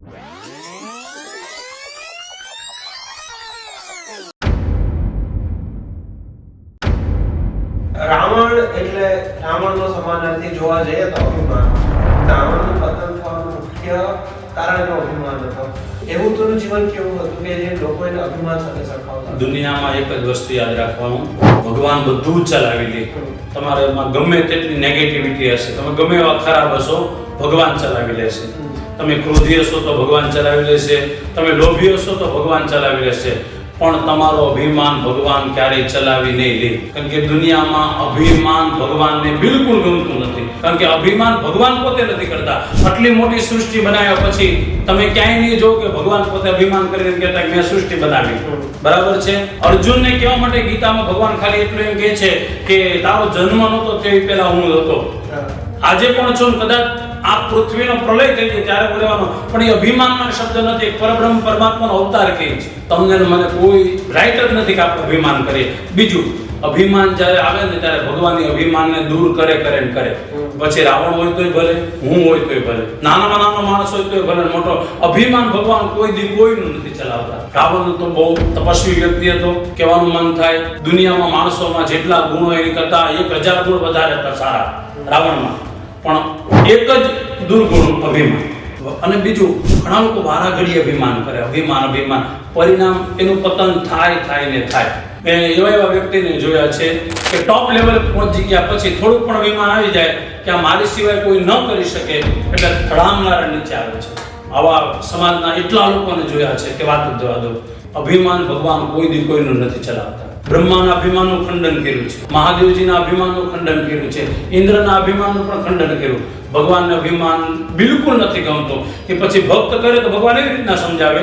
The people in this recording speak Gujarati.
રાવણ એટલે રાવણનો સમાનાર્થી જોવા જઈએ તો અભિમાન. રાવણનું પતન થવાનું મુખ્ય કારણ અભિમાન હતું. એવું તેનું જીવન કેવું હતું કે જે લોકો એને અભિમાન સાથે સરખાવતા? દુનિયામાં એક જ વસ્તુ યાદ રાખવાનું, ભગવાન બધું જ ચલાવી લે. તમારામાં ગમે તેટલી નેગેટિવિટી હશે, તમે ગમે એવા ખરાબ હશો, ભગવાન ચલાવી લેશે. તમે ક્રોધી હશો તો ભગવાન ચલાવી લેશે, તમે લોભી હશો તો ભગવાન ચલાવી લેશે, પણ તમારો અભિમાન ભગવાન ક્યારેય ચલાવી નહીં લે. કારણ કે દુનિયામાં અભિમાન ભગવાનને બિલકુલ ગમતું નથી. કારણ કે અભિમાન ભગવાન પોતે નથી કરતા. આટલી મોટી સૃષ્ટિ બનાવ્યા પછી તમે ક્યાંય નહીં જો કે ભગવાન પોતે અભિમાન કરીને કહેતા મેં સૃષ્ટિ બનાવી. બરાબર છે? અર્જુનને કહેવા માટે ગીતામાં ભગવાન ખાલી એટલું એમ કહે છે કે તારો જન્મ નહોતો તે પહેલા હું હતો. આજે પણ છું, કદાચ આ પૃથ્વીનો પ્રલય થઈ જાય ત્યારે બોલવાનો, પણ એ અભિમાનનો શબ્દ નથી. પરબ્રહ્મ પરમાત્માનો અવતાર કહે છે. તમને મને કોઈ રાઈટ જ નથી કે આપણે અભિમાન કરીએ. બીજું, અભિમાન જ્યારે આવે ને ત્યારે ભગવાનની અભિમાનને દૂર કરે ને કરે. પછી રાવણ હોય તોય ભલે, હું હોય તોય ભલે, નાનામાં નાનો માણસ હોય તોય ભલે, મોટો અભિમાન ભગવાન કોઈ દી કોઈનું નથી ચલાવતા. રાવણ તો બહુ તપસ્વી વ્યક્તિ હતો. કહેવાનું મન થાય દુનિયામાં માણસોમાં જેટલા ગુણો એની કરતા 1000 ગુણ વધારે હતા સારા રાવણમાં, પણ એક જ દુર્ગુણ અભિમાન. અને બીજું, ઘણા લોકો વારા ઘડી અભિમાન કરે, અભિમાન પરિણામ એનું પતન થાય ને થાય. મેં એવા વ્યક્તિને જોયા છે કે ટોપ લેવલે પહોંચી ગયા પછી થોડુંક પણ અભિમાન આવી જાય કે આ મારી સિવાય કોઈ ન કરી શકે એટલે ધડામનારા નીચે આવે છે. આવા સમાજના એટલા લોકોને જોયા છે કે વાત જ જવા દો. અભિમાન ભગવાન કોઈ દી કોઈનું નથી ચલાવતા. બ્રહ્માના અભિમાનનું ખંડન કર્યું છે, મહાદેવજીના અભિમાનનું ખંડન કર્યું છે, ઇન્દ્રના અભિમાનનું પણ ખંડન કર્યું. ભગવાનને અભિમાન બિલકુલ નથી ગમતો. કે પછી ભક્ત કરે તો ભગવાન એવી રીતના સમજાવે